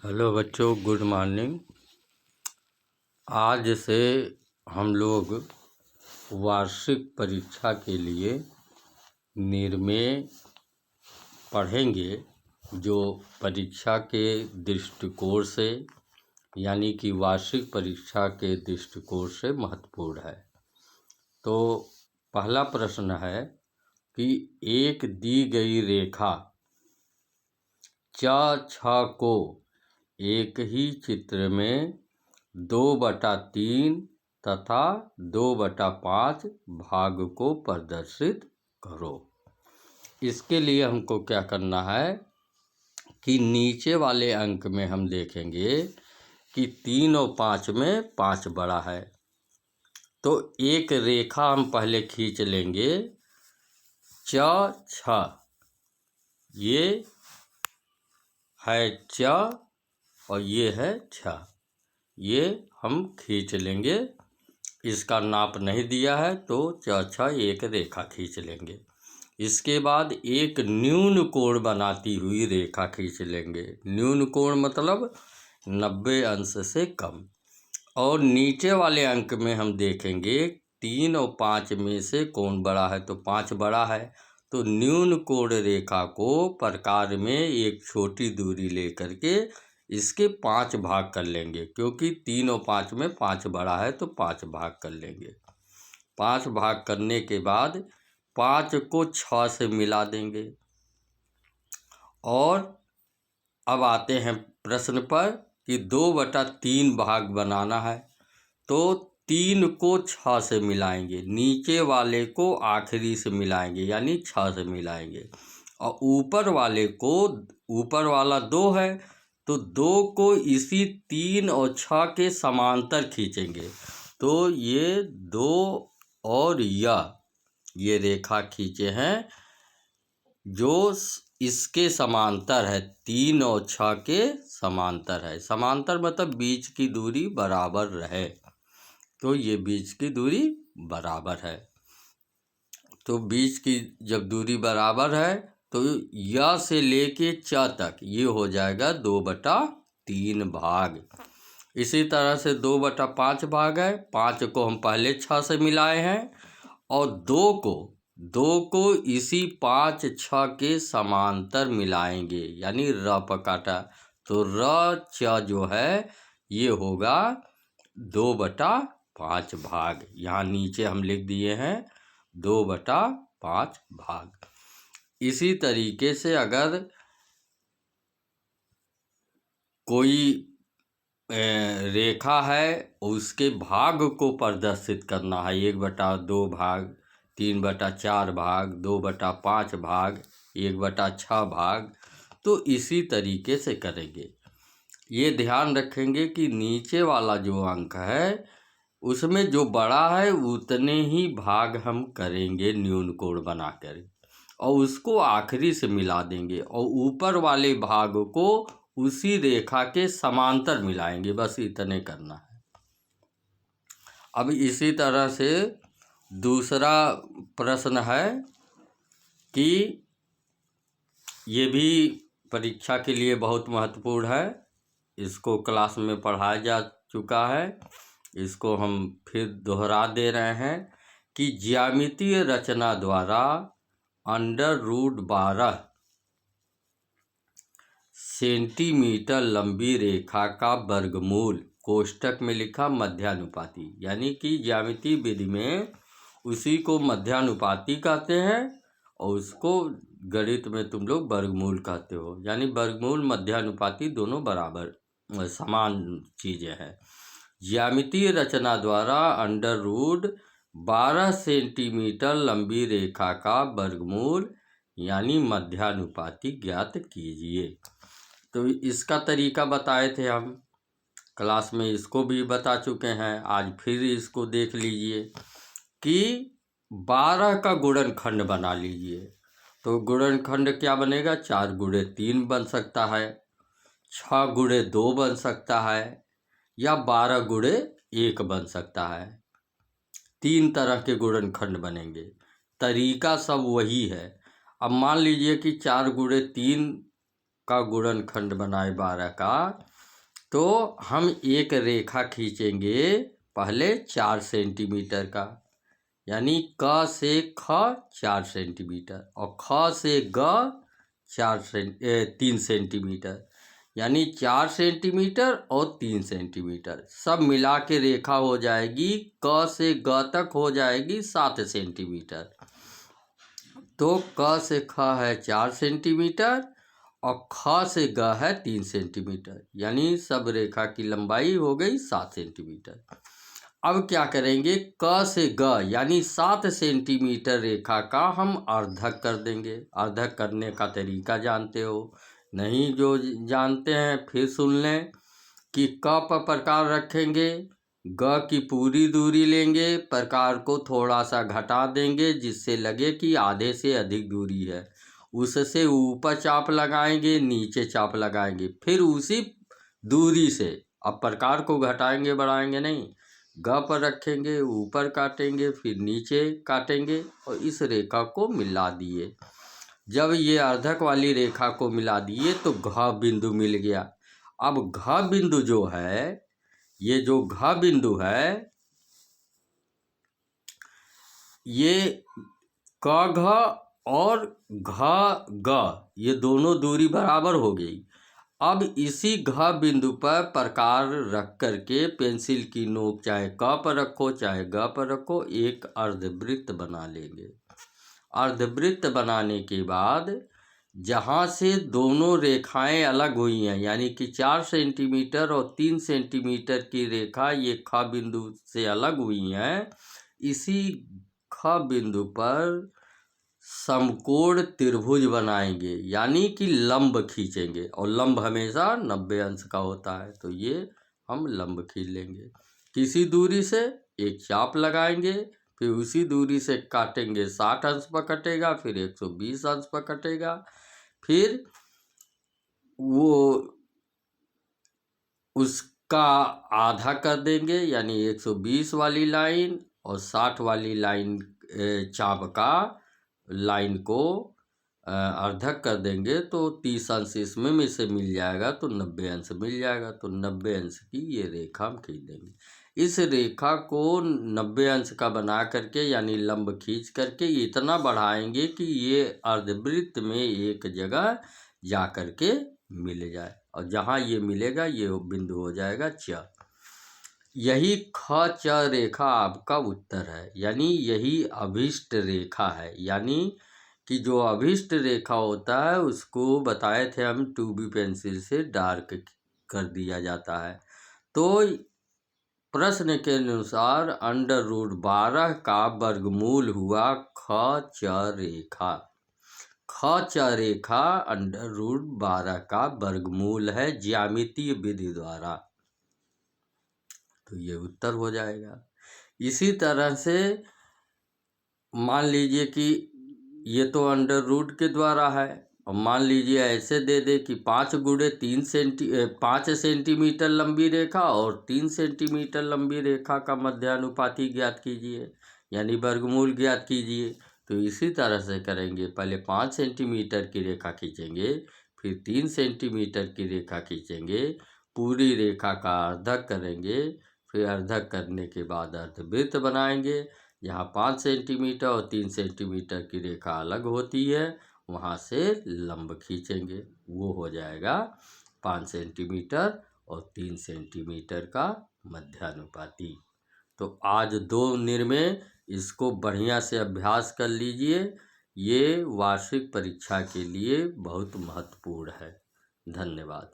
Hello बच्चों, good morning. आज से हम लोग वार्षिक परीक्षा के लिए निर्मेय पढ़ेंगे, जो परीक्षा के दृष्टिकोण से यानी कि वार्षिक परीक्षा के दृष्टिकोण से महत्वपूर्ण है। तो पहला प्रश्न है कि एक दी गई रेखा छ को एक ही चित्र में 2/3 तथा 2/5 भाग को प्रदर्शित करो। इसके लिए हमको क्या करना है कि नीचे वाले अंक में हम देखेंगे कि 3 और 5 में 5 बड़ा है, तो एक रेखा हम पहले खींच लेंगे। छ ये है च और ये है छ, ये हम खींच लेंगे। इसका नाप नहीं दिया है तो छ एक रेखा खींच लेंगे। इसके बाद एक न्यून कोण बनाती हुई रेखा खींच लेंगे। न्यून कोण मतलब 90 अंश से कम। और नीचे वाले अंक में हम देखेंगे 3 और 5 में से कौन बड़ा है, तो 5 बड़ा है। तो न्यून कोण रेखा को प्रकार में एक छोटी दूरी लेकर के इसके 5 भाग कर लेंगे, क्योंकि 3 और 5 में 5 बड़ा है तो 5 भाग कर लेंगे। 5 भाग करने के बाद 5 को 6 से मिला देंगे। और अब आते हैं प्रश्न पर कि 2/3 भाग बनाना है, तो 3 को 6 से मिलाएंगे, नीचे वाले को आखिरी से मिलाएंगे यानी 6 से मिलाएंगे। और ऊपर वाले को, ऊपर वाला 2 है तो 2 को इसी 3 और 6 के समांतर खींचेंगे। तो ये 2 और ये रेखा खींचे हैं जो इसके समांतर है, 3 और 6 के समांतर है। समांतर मतलब बीच की दूरी बराबर रहे, तो ये बीच की दूरी बराबर है। तो बीच की जब दूरी बराबर है तो या से लेके च तक ये हो जाएगा 2/3 भाग। इसी तरह से 2/5 भाग है। 5 को हम पहले 6 से मिलाए हैं और 2 को इसी 5 6 के समांतर मिलाएंगे, यानी र पर काटा, तो र च जो है ये होगा 2/5 भाग। यहाँ नीचे हम लिख दिए हैं 2/5 भाग। इसी तरीके से अगर कोई रेखा है, उसके भाग को प्रदर्शित करना है, 1/2 भाग, 3/4 भाग, 2/5 भाग, 1/6 भाग, तो इसी तरीके से करेंगे। ये ध्यान रखेंगे कि नीचे वाला जो अंक है उसमें जो बड़ा है उतने ही भाग हम करेंगे न्यून कोण बनाकर, और उसको आखिरी से मिला देंगे और ऊपर वाले भाग को उसी रेखा के समांतर मिलाएंगे। बस इतने करना है। अब इसी तरह से दूसरा प्रश्न है कि ये भी परीक्षा के लिए बहुत महत्वपूर्ण है। इसको क्लास में पढ़ाया जा चुका है, इसको हम फिर दोहरा दे रहे हैं कि ज्यामितीय रचना द्वारा √12 सेंटीमीटर लंबी रेखा का वर्गमूल कोष्टक में लिखा मध्यानुपाती, यानी कि ज्यामितीय विधि में उसी को मध्यानुपाती कहते हैं और उसको गणित में तुम लोग वर्गमूल कहते हो। यानी वर्गमूल मध्यानुपाती दोनों बराबर समान चीज़ें हैं। ज्यामितीय रचना द्वारा √12 सेंटीमीटर लंबी रेखा का वर्गमूल यानी मध्यानुपाती ज्ञात कीजिए। तो इसका तरीका बताए थे हम क्लास में, इसको भी बता चुके हैं। आज फिर इसको देख लीजिए कि 12 का गुणनखंड बना लीजिए। तो गुणनखंड क्या बनेगा? 4×3 बन सकता है, 6×2 बन सकता है, या 12×1 बन सकता है। 3 तरह के गुणनखंड बनेंगे, तरीका सब वही है। अब मान लीजिए कि 4×3 का गुणनखंड बनाए 12 का, तो हम एक रेखा खींचेंगे पहले 4 सेंटीमीटर का, यानी क से ख 4 सेंटीमीटर और ख से ग 3 सेंटीमीटर, यानी 4 सेंटीमीटर और 3 सेंटीमीटर सब मिला के रेखा हो जाएगी। क से ग तक हो जाएगी 7 सेंटीमीटर। तो क से ख है 4 सेंटीमीटर और ख से ग है 3 सेंटीमीटर, यानी सब रेखा की लंबाई हो गई 7 सेंटीमीटर। अब क्या करेंगे, क से ग यानी 7 सेंटीमीटर रेखा का हम अर्धक कर देंगे। अर्धक करने का तरीका जानते हो? नहीं जो जानते हैं फिर सुन लें कि क पर प्रकार रखेंगे, ग की पूरी दूरी लेंगे, प्रकार को थोड़ा सा घटा देंगे जिससे लगे कि आधे से अधिक दूरी है, उससे ऊपर चाप लगाएंगे, नीचे चाप लगाएंगे, फिर उसी दूरी से अब प्रकार को घटाएंगे बढ़ाएंगे नहीं, ग पर रखेंगे, ऊपर काटेंगे, फिर नीचे काटेंगे और इस रेखा को मिला दिए। जब ये अर्धक वाली रेखा को मिला दिए तो घ बिंदु मिल गया। अब घ बिंदु जो है, ये जो घ बिंदु है, ये क घ और घ ग ये दोनों दूरी बराबर हो गई। अब इसी घ बिंदु पर प्रकार रख करके पेंसिल की नोक चाहे क पर रखो चाहे ग पर रखो, एक अर्धवृत्त बना लेंगे। अर्धवृत्त बनाने के बाद जहाँ से दोनों रेखाएं अलग हुई हैं, यानी कि 4 सेंटीमीटर और 3 सेंटीमीटर की रेखा ये ख बिंदु से अलग हुई हैं, इसी ख बिंदु पर समकोण त्रिभुज बनाएंगे, यानी कि लंब खींचेंगे और लंब हमेशा 90 अंश का होता है, तो ये हम लंब खींच लेंगे। किसी दूरी से एक चाप लगाएंगे, फिर उसी दूरी से काटेंगे, 60 अंश पर कटेगा, फिर 120 अंश पर कटेगा, फिर वो उसका आधा कर देंगे, यानी 120 वाली लाइन और 60 वाली लाइन चाप का लाइन को अर्धक कर देंगे, तो 30 अंश इसमें में से मिल जाएगा, तो 90 अंश मिल जाएगा। तो 90 अंश की ये रेखा हम खींच देंगे। इस रेखा को 90 अंश का बना करके यानी लंब खींच करके इतना बढ़ाएंगे कि ये अर्धवृत्त में एक जगह जा करके मिल जाए, और जहाँ ये मिलेगा ये बिंदु हो जाएगा च। यही ख च रेखा आपका उत्तर है, यानी यही अभिष्ट रेखा है। यानी कि जो अभिष्ट रेखा होता है उसको बताए थे हम 2B पेंसिल से डार्क कर दिया जाता है। तो प्रश्न के अनुसार √12 का वर्गमूल हुआ ख च रेखा। ख च रेखा √12 का वर्गमूल है ज्यामितीय विधि द्वारा, तो ये उत्तर हो जाएगा। इसी तरह से मान लीजिए कि ये तो √√ के द्वारा है, और मान लीजिए ऐसे दे दे कि 5 × 5 सेंटीमीटर लंबी रेखा और 3 सेंटीमीटर लंबी रेखा का मध्यानुपाती ज्ञात कीजिए, यानी वर्गमूल ज्ञात कीजिए। तो इसी तरह से करेंगे, पहले 5 सेंटीमीटर की रेखा खींचेंगे, फिर 3 सेंटीमीटर की रेखा खींचेंगे, पूरी रेखा का अर्धक करेंगे, फिर अर्धक करने के बाद अर्धवृत्त बनाएंगे। जहाँ 5 सेंटीमीटर और 3 सेंटीमीटर की रेखा अलग होती है वहाँ से लंब खींचेंगे, वो हो जाएगा 5 सेंटीमीटर और 3 सेंटीमीटर का मध्यानुपाती। तो आज 2 निर्णय इसको बढ़िया से अभ्यास कर लीजिए, ये वार्षिक परीक्षा के लिए बहुत महत्वपूर्ण है। धन्यवाद।